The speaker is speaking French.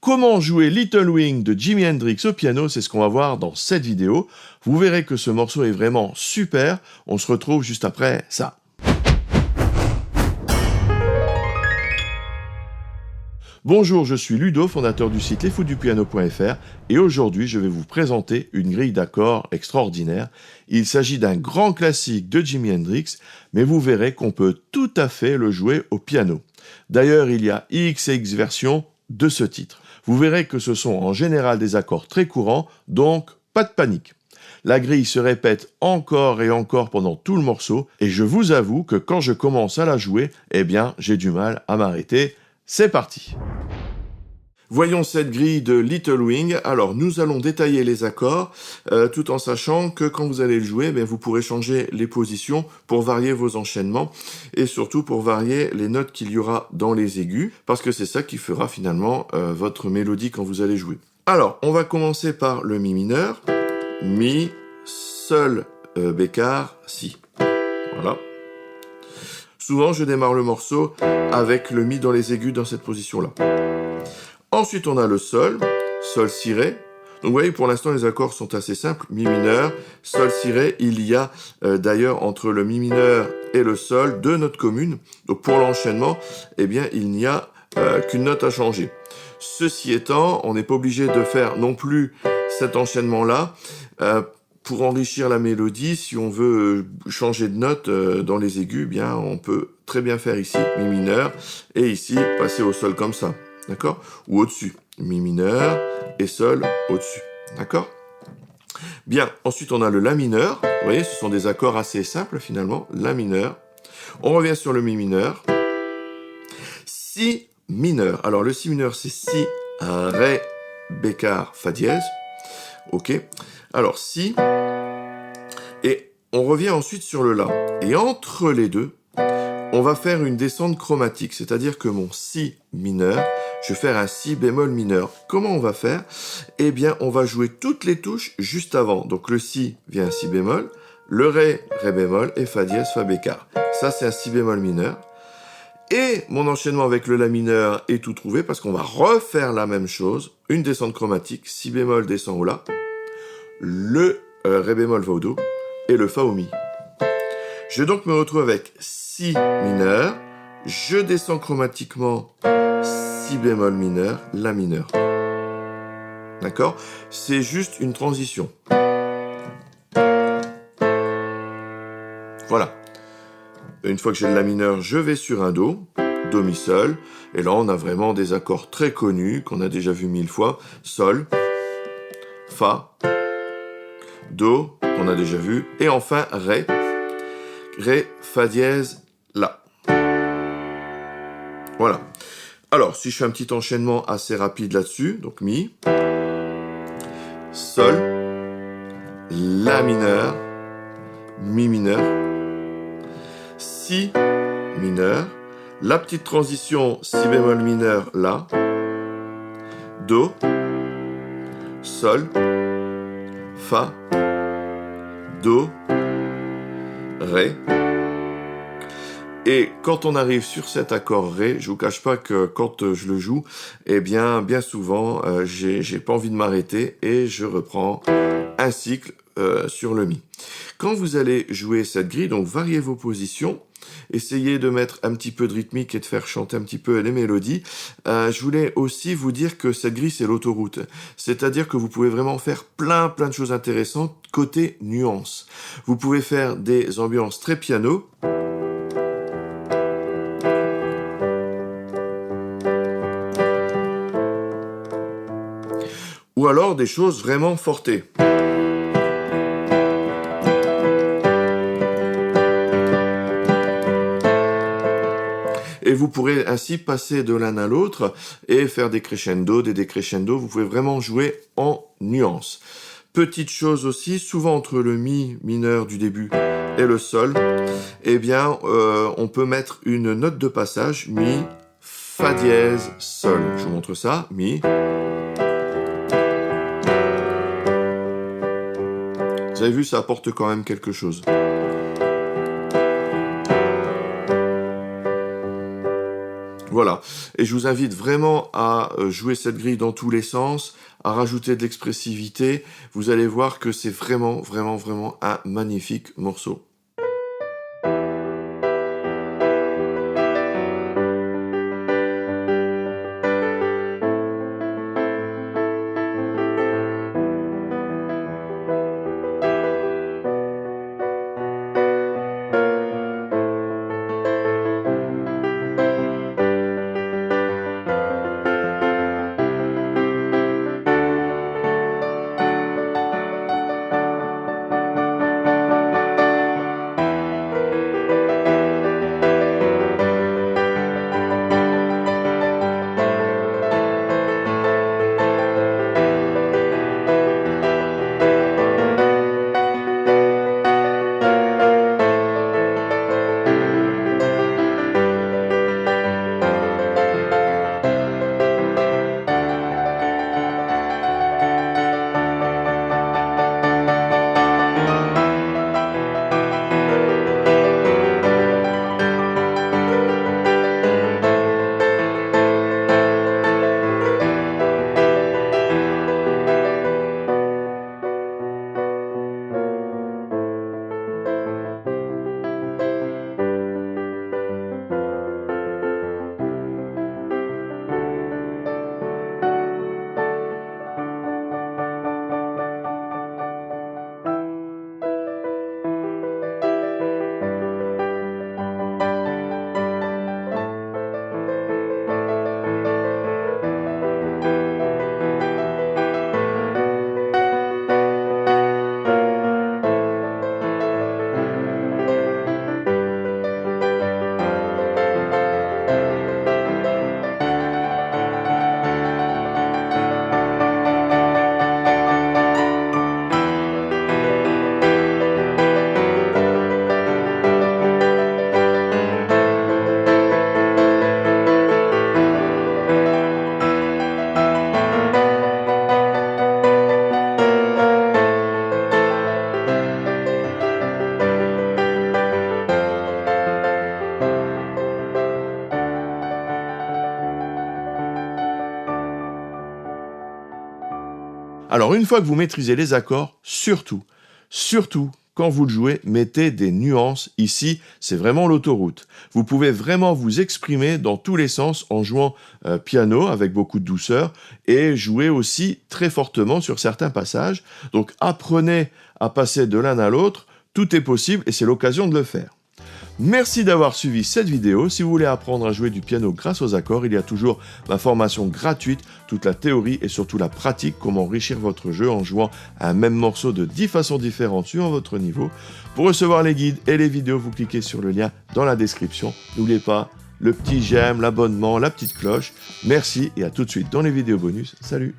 Comment jouer Little Wing de Jimi Hendrix au piano, c'est ce qu'on va voir dans cette vidéo. Vous verrez que ce morceau est vraiment super. On se retrouve juste après ça. Bonjour, je suis Ludo, fondateur du site lesfoutsdupiano.fr et aujourd'hui je vais vous présenter une grille d'accords extraordinaire. Il s'agit d'un grand classique de Jimi Hendrix, mais vous verrez qu'on peut tout à fait le jouer au piano. D'ailleurs, il y a X et X versions de ce titre. Vous verrez que ce sont en général des accords très courants, donc pas de panique. La grille se répète encore et encore pendant tout le morceau et je vous avoue que quand je commence à la jouer, j'ai du mal à m'arrêter. C'est parti! Voyons cette grille de Little Wing. Alors, nous allons détailler les accords, tout en sachant que quand vous allez le jouer, vous pourrez changer les positions pour varier vos enchaînements et surtout pour varier les notes qu'il y aura dans les aigus, parce que c'est ça qui fera finalement votre mélodie quand vous allez jouer. Alors, on va commencer par le Mi mineur. Mi, Sol, bécard, Si. Voilà. Souvent, je démarre le morceau avec le Mi dans les aigus dans cette position-là. Ensuite, on a le Sol, Sol, Si, Ré. Donc, vous voyez, pour l'instant, les accords sont assez simples. Mi mineur, Sol, Si, Ré. Il y a d'ailleurs entre le Mi mineur et le Sol 2 notes communes. Donc, pour l'enchaînement, il n'y a qu'une note à changer. Ceci étant, on n'est pas obligé de faire non plus cet enchaînement-là. Pour enrichir la mélodie, si on veut changer de note dans les aigus, on peut très bien faire ici Mi mineur et ici passer au Sol comme ça. D'accord? Ou au-dessus. Mi mineur et Sol au-dessus. D'accord? Bien. Ensuite, on a le La mineur. Vous voyez, ce sont des accords assez simples finalement. La mineur. On revient sur le Mi mineur. Si mineur. Alors, le Si mineur, c'est Si, Ré, bécard, Fa dièse. Ok? Alors, Si. Et on revient ensuite sur le La. Et entre les deux, on va faire une descente chromatique. C'est-à-dire que mon Si mineur, je vais faire un Si bémol mineur. Comment on va faire? On va jouer toutes les touches juste avant. Donc le Si vient un Si bémol, le Ré, Ré bémol et Fa dièse, Fa bécard. Ça, c'est un Si bémol mineur. Et mon enchaînement avec le La mineur est tout trouvé parce qu'on va refaire la même chose. Une descente chromatique, Si bémol descend au La, le Ré bémol va au Do et le Fa au Mi. Je vais donc me retrouver avec Si mineur, je descends chromatiquement Si bémol mineur, La mineur. D'accord? C'est juste une transition. Voilà. Une fois que j'ai le La mineur, je vais sur un Do, Do, Mi, Sol. Et là, on a vraiment des accords très connus, qu'on a déjà vu 1000 fois. Sol, Fa, Do, qu'on a déjà vu. Et enfin, Ré. Ré, Fa dièse, La. Voilà. Alors, si je fais un petit enchaînement assez rapide là-dessus, donc Mi, Sol, La mineur, Mi mineur, Si mineur, la petite transition Si bémol mineur, La, Do, Sol, Fa, Do, Ré. Et quand on arrive sur cet accord Ré, je vous cache pas que quand je le joue, bien souvent, j'ai pas envie de m'arrêter et je reprends un cycle sur le Mi. Quand vous allez jouer cette grille, donc variez vos positions, essayez de mettre un petit peu de rythmique et de faire chanter un petit peu les mélodies. Je voulais aussi vous dire que cette grille, c'est l'autoroute. C'est-à-dire que vous pouvez vraiment faire plein de choses intéressantes côté nuances. Vous pouvez faire des ambiances très piano. Ou alors des choses vraiment fortées. Et vous pourrez ainsi passer de l'un à l'autre et faire des crescendo, des décrescendo. Vous pouvez vraiment jouer en nuances. Petite chose aussi, souvent entre le Mi mineur du début et le Sol, on peut mettre une note de passage, Mi, Fa dièse, Sol. Je vous montre ça, Mi. Vous avez vu, ça apporte quand même quelque chose. Voilà, et je vous invite vraiment à jouer cette grille dans tous les sens, à rajouter de l'expressivité. Vous allez voir que c'est vraiment, vraiment, vraiment un magnifique morceau. Alors une fois que vous maîtrisez les accords, surtout, quand vous le jouez, mettez des nuances. Ici, c'est vraiment l'autoroute. Vous pouvez vraiment vous exprimer dans tous les sens en jouant piano avec beaucoup de douceur et jouer aussi très fortement sur certains passages. Donc apprenez à passer de l'un à l'autre. Tout est possible et c'est l'occasion de le faire. Merci d'avoir suivi cette vidéo. Si vous voulez apprendre à jouer du piano grâce aux accords, il y a toujours ma formation gratuite, toute la théorie et surtout la pratique, comment enrichir votre jeu en jouant un même morceau de 10 façons différentes suivant votre niveau. Pour recevoir les guides et les vidéos, vous cliquez sur le lien dans la description. N'oubliez pas le petit j'aime, l'abonnement, la petite cloche. Merci et à tout de suite dans les vidéos bonus. Salut!